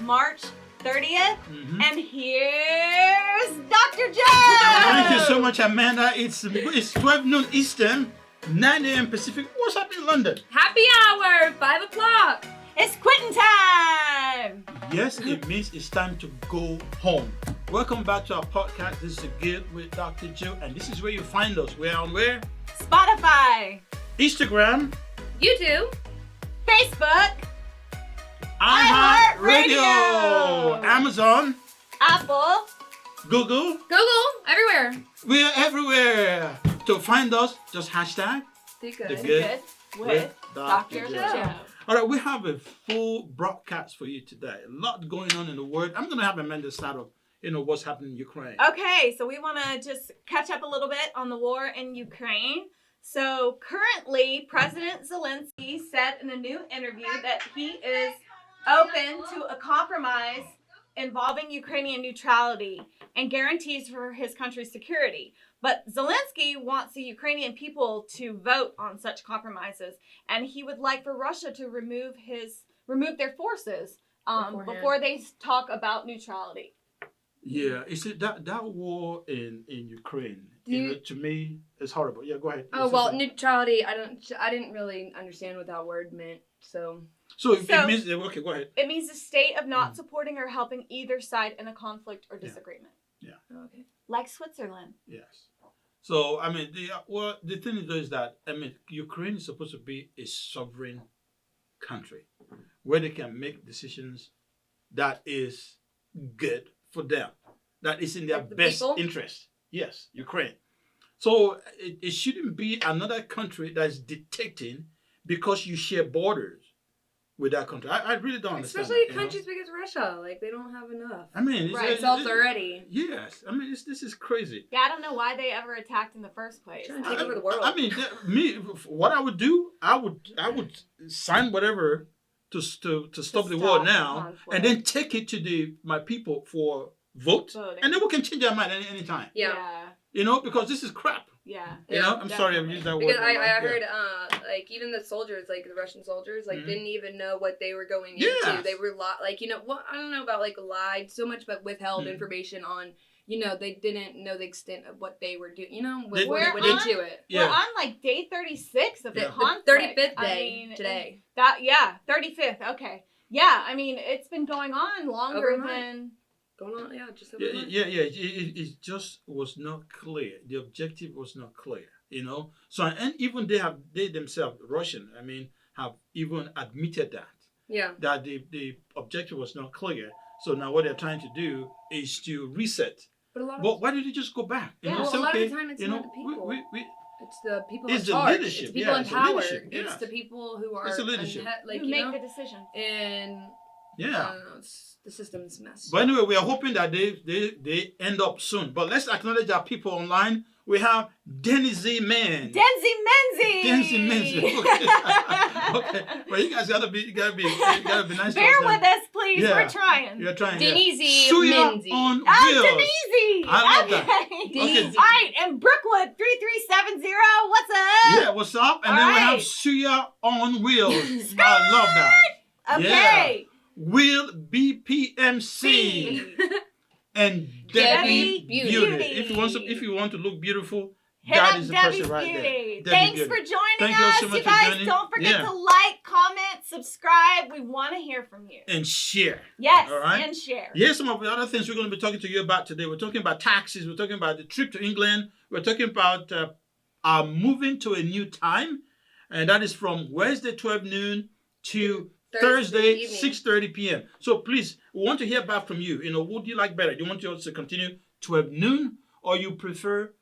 March 30th. Mm-hmm. And here's Dr. Joe! Thank you so much, Amanda. It's 12 noon Eastern, 9 a.m. Pacific. What's up in London? Happy hour, 5 o'clock. It's quitting time! Yes, it means it's time to go home. Welcome back to our podcast. This is Good with Dr. Joe, and this is where you find us. We're on where? Spotify, Instagram, YouTube, Facebook, iHeartRadio, Amazon, Apple, Google. Google, everywhere. We're everywhere. To find us, just hashtag Be The good. Good with Dr. Dr. Joe. Joe. All right, we have a full broadcast for you today. A lot going on in the world. I'm going to have Amanda start off, what's happening in Ukraine. Okay, so we want to just catch up a little bit on the war in Ukraine. So currently, President Zelensky said in a new interview that he is open to a compromise involving Ukrainian neutrality and guarantees for his country's security. But Zelensky wants the Ukrainian people to vote on such compromises, and he would like for Russia to remove their forces before they talk about neutrality. Yeah, it's that war in Ukraine. To me, it's horrible. Yeah, go ahead. Oh well, neutrality. I didn't really understand what that word meant. So it means okay. Go ahead. It means a state of not supporting or helping either side in a conflict or disagreement. Yeah. Okay. Like Switzerland. Yes. So I mean, the thing is that Ukraine is supposed to be a sovereign country where they can make decisions that is good for them, that is in their Like the best people? interest. Yes, Ukraine. So it shouldn't be another country that's dictating because you share borders with that country. I really don't understand. Especially that, countries big as Russia, like they don't have enough. I mean, Right. Themselves already. Yes, I mean this is crazy. Yeah, I don't know why they ever attacked in the first place. Trying to take over the world. I mean, what I would do, I would sign whatever to stop the war stop now, conflict. and then take it to my people for vote, Voting. and then we can change our mind any time. Yeah. Because this is crap. Yeah. I'm sorry I've used that word. Because I Yeah. heard like even the soldiers, like the Russian soldiers, like didn't even know what they were going Yes. into. They were I don't know about like lied so much, but withheld information on. They didn't know the extent of what they were doing. When they went into it. Yeah. We're on like day 36 of the Yeah. conflict. 35th day I mean, today. 35th. Okay. Yeah, I mean, it's been going on longer Over a month. than... Going on, just over a month. It just was not clear. The objective was not clear. So and even they themselves, Russian, have even admitted that the objective was not clear. So now what they're trying to do is to reset. But why did you just go back? Yeah, It's a lot of okay. the time it's not the people. It's the people It's in the charge. leadership, It's the people in it's the power. leadership, It's yes. the people who are It's the leadership. who make the decisions. And Yeah. I don't know, the system's messed But anyway, we are hoping that they end up soon. But let's acknowledge our people online. We have Denny Z Man. Denzi Menzi! Okay. Well, you guys gotta be nice. to Bear us with us, please. Yeah. We're trying. You're trying. Denise Suya Menzi. on Oh, wheels. Denise! I love that. Okay. Denise. All right, and Brookwood 3370, what's up? Yeah, what's up? And All then we have right. Suya on wheels. I love that. Okay. Will BPMC and Debbie Debbie Beauty. If you want to look beautiful, Hit that up is the Debbie's person right Beauty. there. Debbie Thanks Beauty. for joining Thank you us. so much You for guys, joining. don't forget Yeah. to like, comment, subscribe. We want to hear from you. And share. Yes, All right. and share. Here's some of the other things we're going to be talking to you about today. We're talking about taxes. We're talking about the trip to England. We're talking about moving to a new time. And that is from Wednesday, 12 noon to Thursday, evening. 6:30 p.m. So please, we want to hear back from you. What do you like better? Do you want us to continue 12 noon or you prefer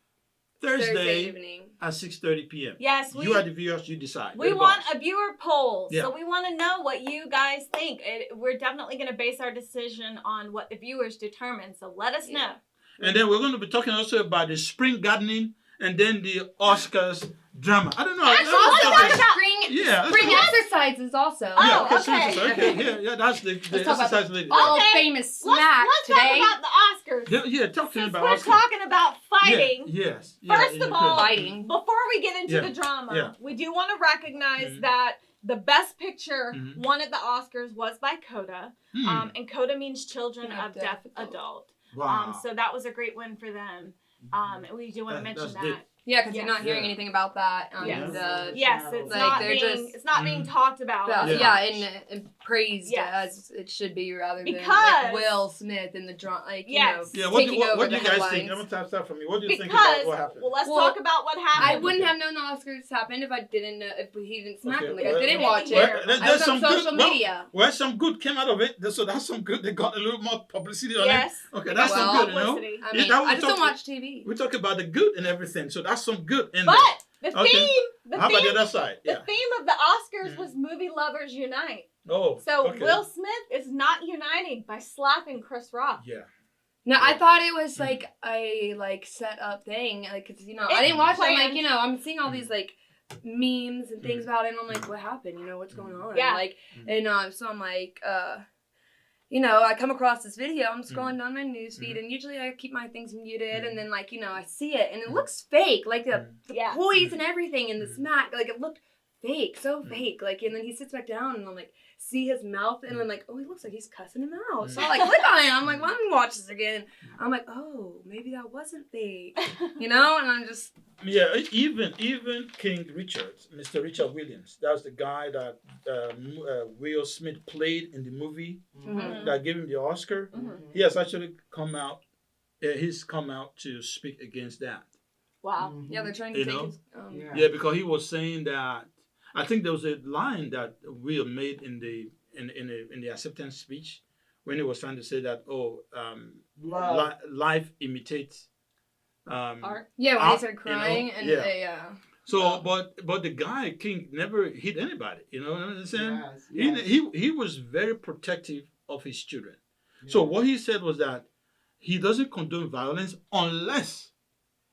Thursday evening. at 6:30 p.m.? Yes, You are the viewers, you decide. we You're the want boss. a viewer poll. Yeah. So we want to know what you guys think. We're definitely going to base our decision on what the viewers determine. So let us know. And then we're going to be talking also about the spring gardening and then the Oscars drama. I don't know. Actually, I don't let's know. talk about- Yeah, let's Spring talk- exercises also. Oh, yeah, okay. okay. Yeah, that's the Let's talk about exercise lady. All Okay. famous snack Let's today. talk about the Oscars. Yeah, talk to me Since about we're Oscars. talking about fighting, Yes. First in of Ukraine. all, Fighting. before we get into Yeah, the drama, yeah. we do want to recognize Mhm. that the Best Picture Mhm. won at the Oscars was by Coda. And Coda means Children of Deaf Adult. Wow. So that was a great win for them. And we do want to mention That's that. good. Yeah, because you're Yes. not hearing anything about that. Yes. And, Yes, it's Like, not they're being just- it's not being talked about. yeah, and praised Yes. as it should be rather than Because- like Will Smith in the drama, like Yes. Yeah, taking over what do the you guys headlines. think? I'm gonna start from you. What do you think Because about what happened? well, let's Well, talk about what happened. I wouldn't have known the Oscars happened if I didn't know if he didn't smack him. Like I well, didn't well, watch it. well, I there's was some on good- social well, media. Well, some good came out of it. So that's some good. They got a little more publicity on Yes. it. Okay, that's Well, some good, you know. publicity. I Yeah, mean, that I was just don't talk- watch TV. We talk about the good and everything, so that's some good in But there. the Okay. theme, How about the other side? the Yeah. theme of the Oscars Mhm. was movie lovers unite. Oh. So okay. Will Smith is not uniting by slapping Chris Rock. Yeah. No, I Yeah. thought it was like a set up thing, like 'cause I It's didn't watch it. I'm planned. like I'm seeing all these like memes and things about it, and I'm like, what happened? What's going on? Yeah. Like, and so I'm like, I come across this video. I'm scrolling down my newsfeed, and usually I keep my things muted, and then I see it, and it looks fake, like the Yeah. poise and everything, and the smack, like it looked fake, so fake. Like, and then he sits back down, and I'm like, see his mouth, and I'm like, oh, he looks like he's cussing him out. So I like click on it. I'm like, let me watch this again. I'm like, oh, maybe that wasn't fake, And I'm just Yeah, even King Richard, Mr. Richard Williams, that's the guy that Will Smith played in the movie Mhm. that gave him the Oscar. Mhm. He has actually come out. He's come out to speak against that. Wow. yeah, they're trying to You take know? his. Yeah. Yeah, because he was saying that. I think there was a line that Will made in the acceptance speech when he was trying to say that Love. life imitates Art. Yeah, when Out, he started crying, you know, and yeah. So, but the guy King never hit anybody. You know what I'm saying? Yes, He was very protective of his children. So what he said was that he doesn't condone violence unless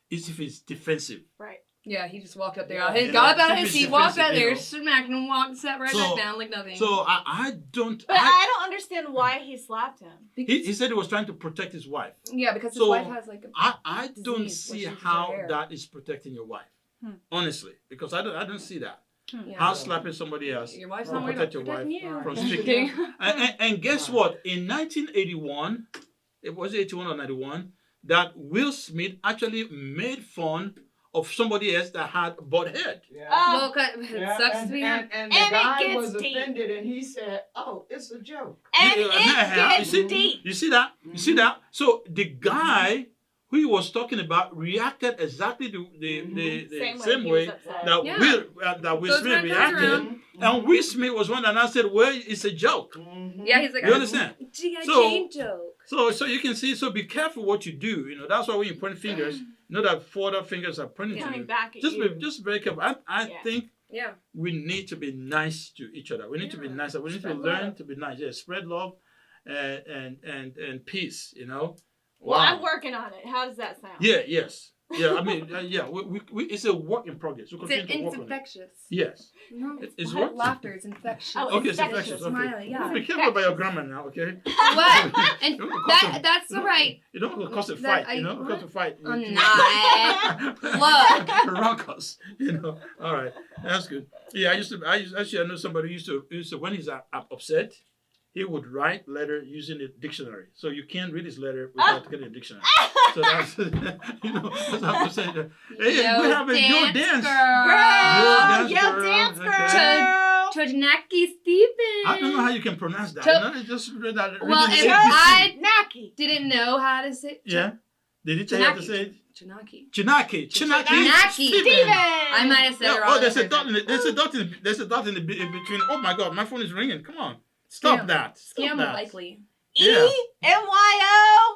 if it's defensive. Right. Yeah, he just walked up there. Yeah. He You got know, up out of his typically seat, walked out defensive, there, you know. smacked him, walked, sat right So- back down like nothing. So I don't. But I don't understand why he slapped him. He said he was trying to protect his wife. Yeah, because his So, wife has like a. I don't Disease, see which is how rare. that is protecting your wife. Hmm. Honestly, because I don't see that. Yeah. How slapping somebody else. Your wife's Well, not worried about protect your protecting wife you. from Just sticking. kidding. And guess what? In 1981, it was 81 or 91, that Will Smith actually made fun of somebody else that had butt head. Yeah. Well, it Yeah, sucks to be. and And the it guy gets was deep. offended, and he said, "Oh, it's a joke." And You it gets see, deep. You see that? You see that? So the guy who he was talking about reacted exactly the same he way was upset. that Yeah. Will So it's Smith right reacted. around. And Will Smith was one that now said, well, it's a joke. Yeah, he's like, You understand? G.I. So- Jane joke. So you can see, so be careful what you do. That's why when you point fingers, know that 4 other fingers are pointing to Coming you. back at Just you. just very careful. I Yeah. think Yeah. we need to be nice to each other. We need to be Yeah. nice. We need to Spread learn love. to be nice. Yeah, spread love and peace, Well, Wow. I'm working on it. How does that sound? Yeah, yes. Yeah, I mean, we it's a work in progress. We continue to It's work on it. infectious. Yes. No, It's what? what? Laughter is infectious. Oh, Okay, it's infectious. infectious. Okay. Smiley, yeah. Well, be careful about your grammar now, okay? What? And You don't wanna cause that's some- right. You don't want to cause a That fight, Cause a fight. I'm not. Look. Ruckus, All right, that's good. Yeah, I know somebody who used to when he's upset, he would write letter using a dictionary. So you can't read his letter without getting a dictionary. So that's that's how to say that. Hey, we have a Yo Dance. Girl, Yo yo, dance girl. Okay. Chodnacki Stephen. I don't know how you can pronounce that. Cho- It's just read that. Well, read if it. I Naki. didn't know how to say. Yeah. Did he tell you how to say it? Chodnacki. Chinaki. Chinaki. Steven. I might have said Yeah, it wrong. oh, there's a dot in it. There's a dot in between. Oh my God, my phone is ringing. Come on, stop Scam. that. Stop Scam that. likely. Yeah. EMYO.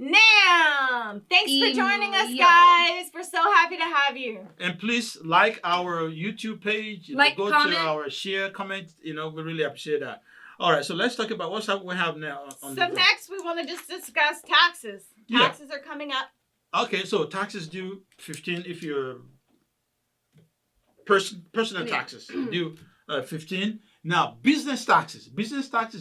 Nam. Thanks for joining us, EMYO. guys. We're so happy to have you. And please like our YouTube page. Like, go comment. to our share, comment. We really appreciate that. All right, so let's talk about what's up we have now on So the next we want to just discuss taxes. Yeah. Taxes are coming up. Okay, so taxes due 15 if you're personal Yeah. taxes due 15. Now business taxes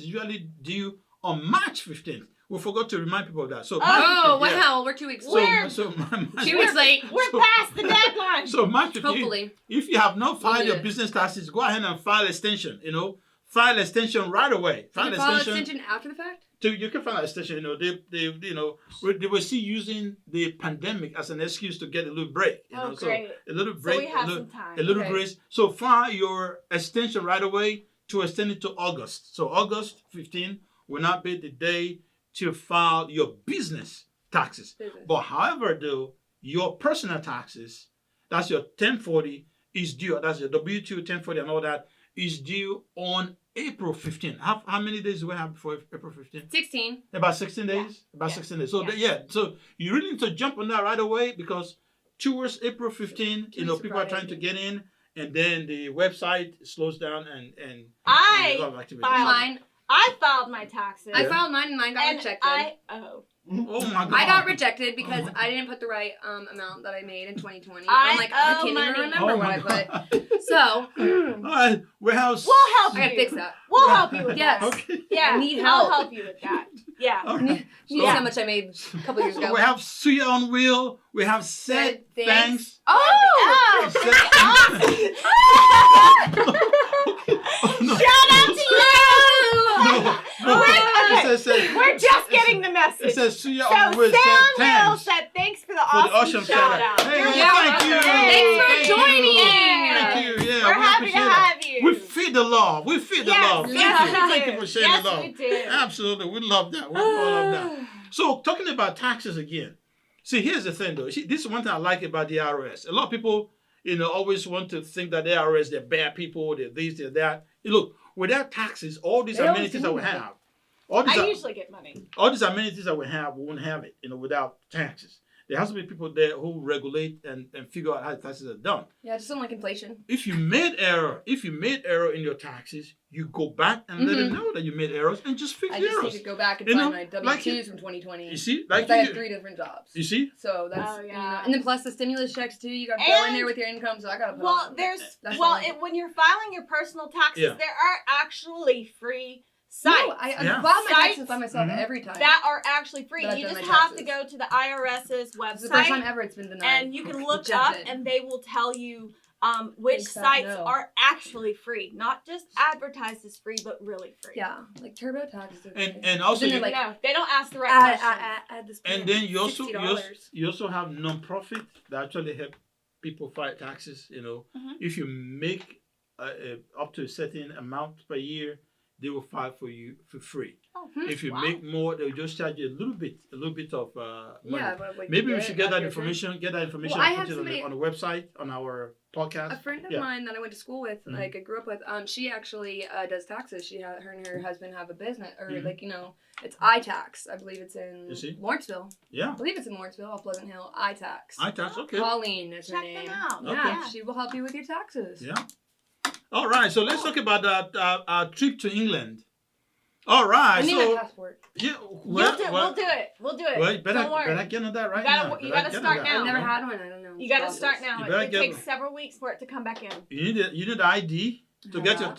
usually due on March 15th, we forgot to remind people of that. So Oh, March 15th, yeah. wow. We're 2 weeks So, late. so March 2 weeks late. We're So- past the deadline. So March 15th, Hopefully. if you have not filed We'll do your it. business taxes, go ahead and file extension. File extension right away. Can you file extension after the fact? You can file extension. They were still using the pandemic as an excuse to get a little break. Oh, So great. a little So break, we have a little, some time. a little Okay. grace. So file your extension right away to extend it to August. So August 15 will not be the day to file your business taxes. But however, though, your personal taxes, that's your 1040, is due. That's your W2, 1040, and all that is due on April 15. How many days do we have before April 15? 16. About 16 days? Yeah. About Yeah. 16 days. So, Yeah. so you really need to jump on that right away because towards April 15, 2 weeks people are Friday. trying to get in, and then the website slows down and there's a I lot of activity. filed- Mine. I filed my taxes. I Yeah. filed mine and mine got and rejected. Oh my God. I got rejected because my I didn't put the right amount that I made in 2020. I I'm like, owe I can't money. even remember Oh what my I put. God. So, All right, we have. We'll help I gotta you. fix that. We'll help you with Yes. that. Okay. Yeah, I need I'll help. help you with that. Yeah. All right. You So- see how much I made a couple years So ago. we have Suya on Wheel. We have Said Said Thanks. Oh! Said- Oh, no. Shout out to you! No. Okay. It says- We're just getting the It message. says Suya So on Wheel. Said Sam Hill Thanks. said thanks for the For the awesome shout out. Hey, You're Yeah, thank welcome. you. Thanks for Thank joining. you. Thank you. Yeah, We're we happy to appreciate that. have you. We feed the love. We feed the Yes, love. Thank yes, you. we Thank do. you for sharing Yes, the love. we do. Absolutely. We love that. We love that. So talking about taxes again. See, here's the thing though. See, this is one thing I like about the IRS. A lot of people, always want to think that the IRS, they're bad people, they're this, they're that. Look, without taxes, all these They always amenities that we do. have, all these, I usually get money. all these amenities that we have, we won't have it, without taxes. There has to be people there who regulate and figure out how the taxes are done. Yeah, just don't like inflation. If you made error in your taxes, you go back and let them know that you made errors and just fix I the just need errors. to go back and You find know, my W-2s like from 2020. You see, Because I had 3 different jobs. you see, So that's, Oh, yeah. and then plus the stimulus checks too. You got to go in And- there with your income, so I got to put Well, on. there's That's well, fine. when you're filing your personal taxes, Yeah. there are actually free No, sites I Yeah. filed my taxes Sites by myself Mhm. every time. that are actually free. That I've You done just my have to taxes. go to the IRS's It's the first time website ever it's been denied. and you can look up Rejected. and they will tell you which Thanks, I sites know. are actually free, not just advertised as free, but really free. Yeah, like TurboTax. is okay. and also Then you, they're like, No, they don't ask the right add, questions. add this. and plan. then you also $60. you also have non-profit that actually help people file taxes. Mhm. If you make up to a certain amount per year, they will file for you for free. Oh, If you wow. make more, they'll just charge you a little bit of money. Yeah, but like, Maybe you we should get that after your information. Get that information. Well, I and have put it somebody- on the website on our podcast. A friend of Yeah. mine that I went to school with, Mhm. like I grew up with, she actually does taxes. Her and her husband have a business, or Mhm. it's iTax. I believe it's in You see? Lawrenceville. Yeah, I believe it's in Lawrenceville, or Pleasant Hill. iTax. iTax. Okay. Colleen is her Check name. them out. Okay. Yeah, she will help you with your taxes. Yeah. All right. So let's talk about our trip to England. All right. I need so my passport. yeah, We'll do it. We'll do it. Well, you better Don't worry. get on that right You gotta- now. you Better gotta get on start that. now. I've never had one. I don't know. You got to Process. start now. You It, better it get takes one. several weeks for it to come back in. You need the ID to get Yeah.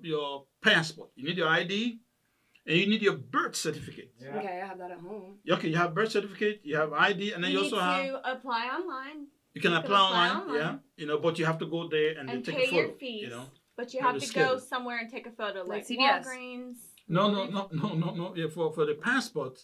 your passport. You need your ID, and you need your birth certificate. Yeah. Okay, I have that at home. Okay, you have birth certificate, you have ID, and then you You also need have to apply online, you can you apply can apply online. Yeah, but you have to go there and, and then take pay a photo. your fees. You But you have have to to schedule. go somewhere and take a photo, like CVS. Walgreens. No. Yeah, for the passport,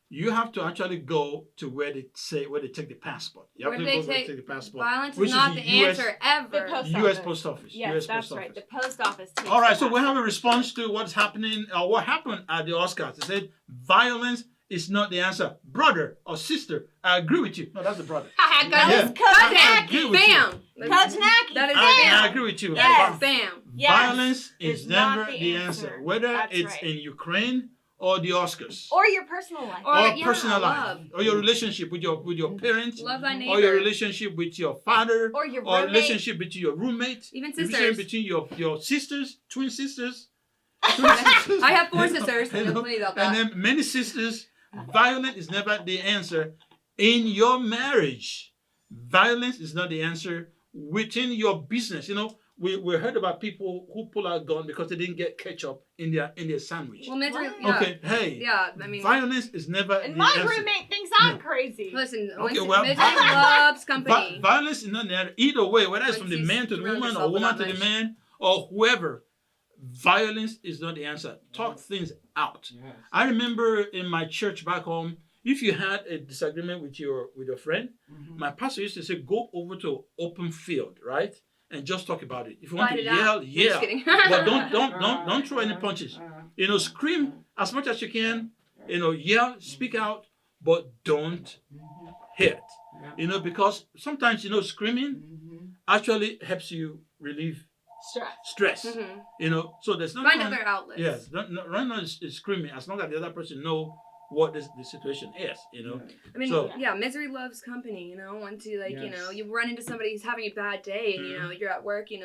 you have to actually go to where they take the passport. You have Where to do go they where they take- take the passport. Violence which is not the the US answer ever. The post U.S. office. Post Office. Yes, U.S. that's Post right. Office. The post office. Takes All right, the so we have a passport. response to what's happening, or what happened at the Oscars. They said violence is not the answer. Brother or sister, I agree with you. No, that's the brother. That Yeah. was Coach I agree Naki. with you. Bam! Coach Naki. That is I bam. agree with you. Yes. Bam. Yes. Violence is Is not never the the answer, answer. whether That's it's right. in Ukraine or the Oscars, Or your personal life. Or- or yeah, personal love. life, or your relationship with your parents, Love thy neighbor. or your relationship with your father, Or your or roommate. relationship between your roommate, Even relationship sisters. between your sisters, twin sisters. I have 4 sisters, so You you'll know, funny about and that. then many sisters. Violence is never the answer in your marriage. Violence is not the answer within your business. we heard about people who pull out gun because they didn't get ketchup in their sandwich. Well, misery. What? Yeah. Okay, hey. Yeah, I mean. Violence is never And the my answer. roommate thinks I'm crazy. Listen, Okay, misery well, loves company. Violence is not there either way, whether it's from the Once you man to the surround woman or yourself with woman that to the much. man or whoever. Violence is not the answer. Talk things out. Yes. I remember in my church back home, if you had a disagreement with your friend, Mhm. my pastor used to say, go over to open field, right, and just talk about it. If you want Fight to it out. yell, I'm just yell, kidding. but don't throw any punches. You know, scream as much as you can. You know, yell, speak out, but don't hit. You know, because sometimes screaming Mhm. actually helps you relieve Stress. stress. Mhm. You know, so there's no Find time- other outlets. Yes, right now is screaming as long as the other person know what the situation is. You know, I mean, So- yeah, misery loves company. Once you Yes. you run into somebody who's having a bad day, and you're at work. You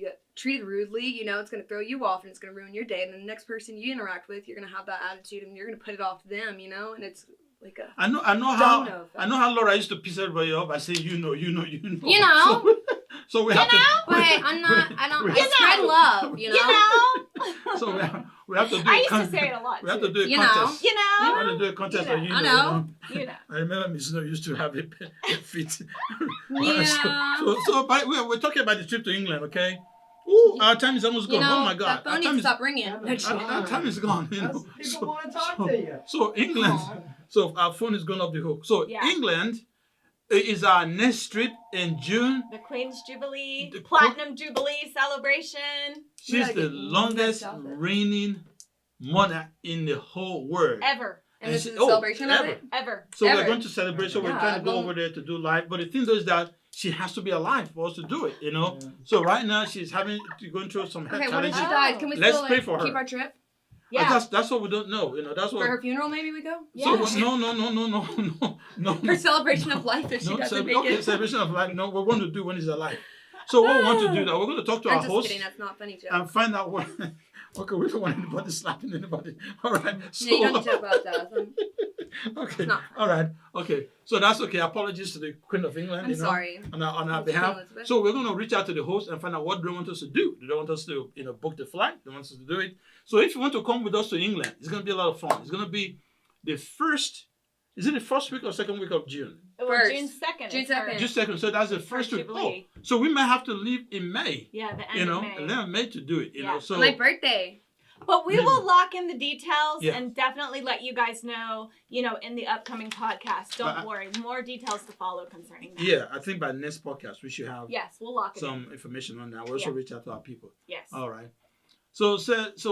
get treated rudely. It's gonna throw you off, and it's gonna ruin your day. And then the next person you interact with, you're gonna have that attitude, and you're gonna put it off them. And it's like a I know domino how effect. Laura used to piss everybody off by saying, you know. You know. So we have to. But hey, I don't. we I have- spread love. You know? So we have to do. I a used to con- say it a lot We have to too. do a You know. contest. You know? We have to do a contest. You of know. you I know, know. You know. I remember Miss Snow used to have a fit. Yeah. So we're talking about the trip to England, okay? Ooh, our time is almost gone. Oh my God, that phone our needs time to is stop ringing. our time is gone. People So, want to talk to you. so England. So our phone is going off the hook. So Yeah. England is our next trip in June. The Queen's Jubilee, The Platinum Jubilee celebration She's gotta the get longest messed up. reigning monarch in the whole world. ever. And this And is she- a celebration of ever. it? Ever. So Ever. we're going to celebrate. So we're Yeah, trying to go well- over there to do live. But the thing is that she has to be alive for us to do it. Yeah. So right now she's going through some health Okay, what if she challenges. dies? Can we Let's still pray for her. keep our trip? Yeah. That's what we don't know. That's what. For her funeral, maybe we go? Yeah. So no. For celebration of life if she No, doesn't make okay, it. celebration of life. No, we want to do when he's alive. So what we want to do that we're going to talk to I'm our just host kidding, that's not funny, Joe. and find out what. Okay, we don't want anybody slapping anybody. All right. So, Yeah, you don't need to joke about that. okay. not All right. Okay. So that's okay. Apologies to the Queen of England. I'm sorry. On our Queen behalf. Elizabeth. So we're going to reach out to the host and find out what they want us to do. Do they want us to, book the flight? They want us to do it. So if you want to come with us to England, it's going to be a lot of fun. It's going to be the first. Is it the first week or second week of June? Well, First. June 2nd. June is her- 2nd. Just second. So that's the first week. Jubilee. Oh, so we might have to leave in May. Yeah, the end of May. 11 May to do it. You know. Yeah. So My birthday. But we will lock in the details Yeah. and definitely let you guys know, in the upcoming podcast. Don't But- worry. More details to follow concerning that. yeah, I think by next podcast we should have Yes, we'll lock it in. some information on that. We'll also Yeah. reach out to our people. Yes. All right. So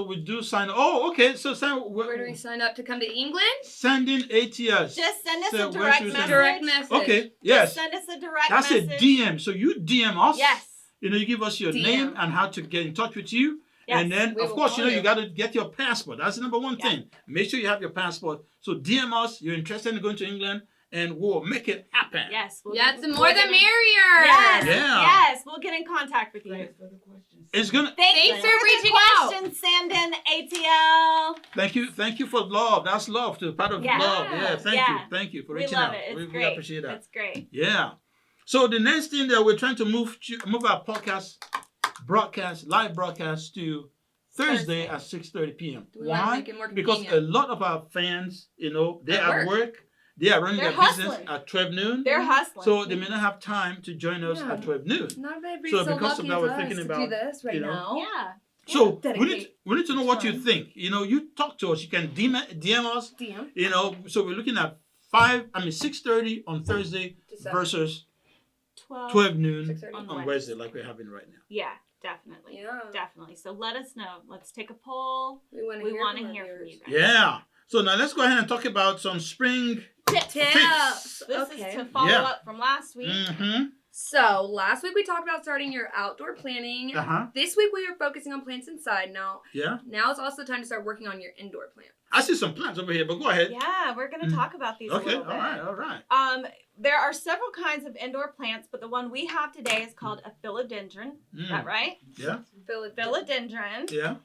we do sign. Oh, okay. So Where do we sign up to come to England? sending ATS. Just send us So a where direct should we message. send Direct message. Okay. Yes. Just send us a direct That's message. a DM. So you DM us. Yes. You give us your DM. name and how to get in touch with you. Yes. And then, We of will course, call you you. got to get your passport. That's the number one Yeah. thing. Make sure you have your passport. So DM us. You're interested in going to England, and we'll make it happen. Yes. Yes, the we'll more get the in- merrier. Yes. Yeah. Yes. We'll get in contact with you. Thanks for the questions. It's gonna. Thanks for the reaching out. questions, Sandin ATL. Thank you for love. That's love. To part of Yeah. love. Yeah. Thank you for We reaching love out. it. It's We great. appreciate that. It's great. Yeah. So the next thing that we're trying to move our live broadcast to Thursday at 6:30 p.m. Do we want to Why? make it more Because a convenient? lot of our fans, they're At at work. They are running They're their business hustling. at 12 noon. They're hustling. So they may not have time to join us Yeah. at 12 noon. Not everybody's So so because of lucky that, as we're us thinking to about, do this right now. Yeah. So we dedicate need to know what you time. think. You talk to us. You can DM us. DM. So we're looking at 6:30 on Thursday to 7. versus 12. 12 noon 6:30. on Wednesday, like we're having right now. Yeah, definitely. Yeah. Definitely. So let us know. Let's take a poll. We want We to want to hear hear from from you guys. Yeah. So now let's go ahead and talk about some spring. Tips. Tips. This Okay. is to follow Yeah. up from last week. Mm-hmm. So last week we talked about starting your outdoor planning. Uh-huh. This week we are focusing on plants inside. Now Yeah. it's also time to start working on your indoor plants. I see some plants over here, but go ahead. Yeah, we're going to talk about these a Okay. little All bit. right. All right. There are several kinds of indoor plants, but the one we have today is called a philodendron. Is that right? Yeah. Philodendron. Yeah.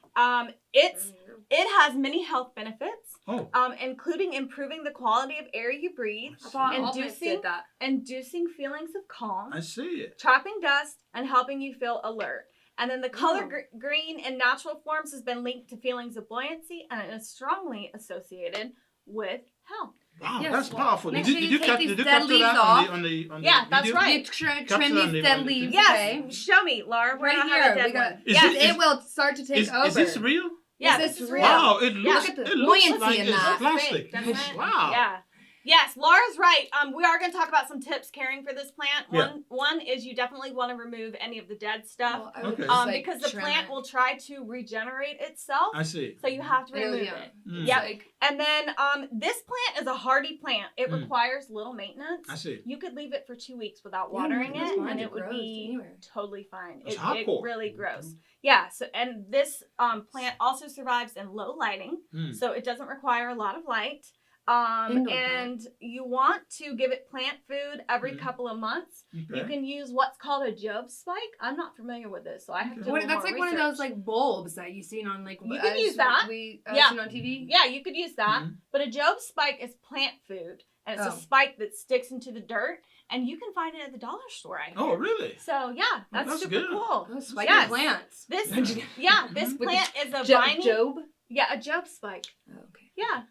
It has many health benefits, Oh. including improving the quality of air you breathe, I thought all plants Inducing- did that. inducing feelings of calm, I see it. trapping dust, and helping you feel alert. And then the color green in natural forms has been linked to feelings of buoyancy and it is strongly associated with health. Wow, Yes, that's well, powerful. make Did sure you you take capture these that dead leaves off. on the Yeah, that's video? right. You trim Capture on these the- dead on the- leaves, Yes, okay? show me, Laura. Where Right I have a here, dead we got. one. Is Yes, it- it will start to take over. Is this real? Yeah, This this is is real. real. Wow, it Yeah. looks Look at the it looks buoyancy like in it's that. plastic. Doesn't it? Wow. Yeah. Yes, Laura's right. We are going to talk about some tips caring for this plant. Yeah. One is you definitely want to remove any of the dead stuff. Well, I would Okay. just, like, Because the trim plant it. will try to regenerate itself. I see. So you have to I know, remove yeah. it. Mm. Yep. Like, And then this plant is a hardy plant. It Mm. requires little maintenance. I see. You could leave it for 2 weeks without yeah, watering that's it, fine, and it would grows be anywhere. totally fine. It's It hardcore. really grows. Yeah. So and this plant also survives in low lighting, Mm. so it doesn't require a lot of light. Indoor And you want to give it plant food every Mhm. couple of months. Okay. You can use what's called a Job spike. I'm not familiar with this, so I have to do a What, little that's more like one of those research. like bulbs that you've seen on like You can use that. I've Yeah. seen on TV. Yeah, you could use that. Mhm. But a Job spike is plant food, and it's Oh. a spike that sticks into the dirt, and you can find it at the dollar store. I Oh, really? So yeah, that's, that's super good. cool. Oh, spiky Yes. plants. This Mhm. yeah, this With the plant is a Jo- viney. Job. Yeah, a Job spike. Oh, okay. Yeah.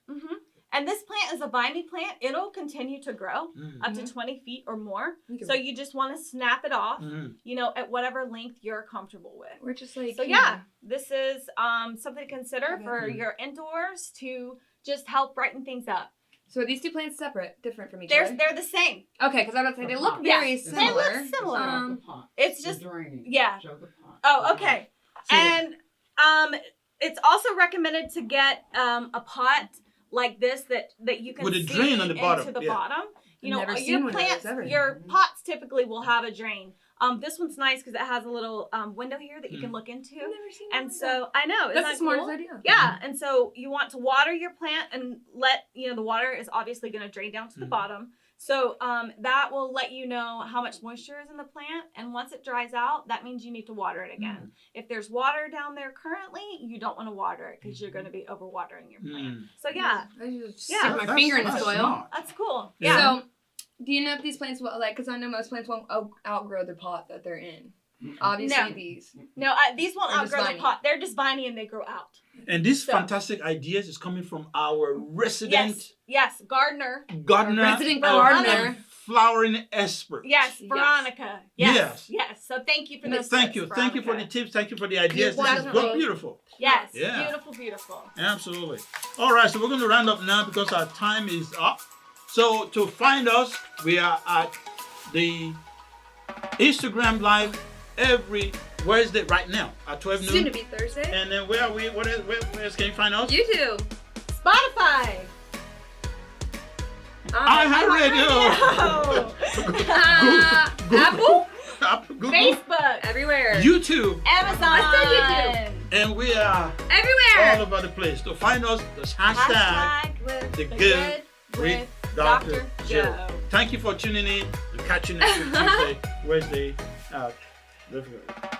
And this plant is a viney plant. It'll continue to grow Mm. up to 20 feet or more. We can- So you just want to snap it off, Mhm. at whatever length you're comfortable with. we're just like So yeah, this is something to consider Okay. for Mhm. your indoors to just help brighten things up. So are these two plants separate, different from each They're other? they're the same. Okay, because I was about to say they look Yeah, very they similar. look similar. It's It's just just draining. yeah. Show the pot. Oh, okay. So- And it's also recommended to get a pot like this that you can With a see drain on the bottom, into the yeah. bottom. Never seen Your one of those plants, ever. your pots typically will have a drain. This one's nice because it has a little window here that you can look into. I've never seen one And like so I know, isn't that's that the smartest cool? idea. Yeah, and so you want to water your plant and let the water is obviously going to drain down to the Mhm. bottom. So that will let you know how much moisture is in the plant, and once it dries out, that means you need to water it again. If there's water down there currently, you don't want to water it because you're going to be overwatering your plant. Mm. So yeah, I just Yeah. stick my That's- finger in the that's soil. smart. that's cool. Yeah. Yeah. So, do you know if these plants will because I know most plants won't outgrow the pot that they're in. Obviously, No. these. No, these won't They're just outgrow the viney. pot. They're just viney and they grow out. And these So- fantastic ideas is coming from our resident Yes, gardener. gardener, Resident and gardener. flowering expert. Yes, Yes. Veronica. Yes. So thank you for this. Thank tips, you. Thank you for the Veronica. tips. Thank you for the ideas. This is Definitely. beautiful. Yes. Yeah. Beautiful, beautiful. Absolutely. All right, so we're going to round up now because our time is up. So to find us, we are at the Instagram Live every Wednesday right now at 12 Soon to noon. be Thursday. And then where are we? Where else can you find us? YouTube. Spotify. iHeartRadio. Apple. Google, Facebook. Everywhere. YouTube, Amazon. I and we are all Everywhere. over the place. To find us, just hashtag Hashtag the the good good with with Dr. Dr. Joe. Joe. Thank you for tuning in and catching us Tuesday, Wednesday. Let's go.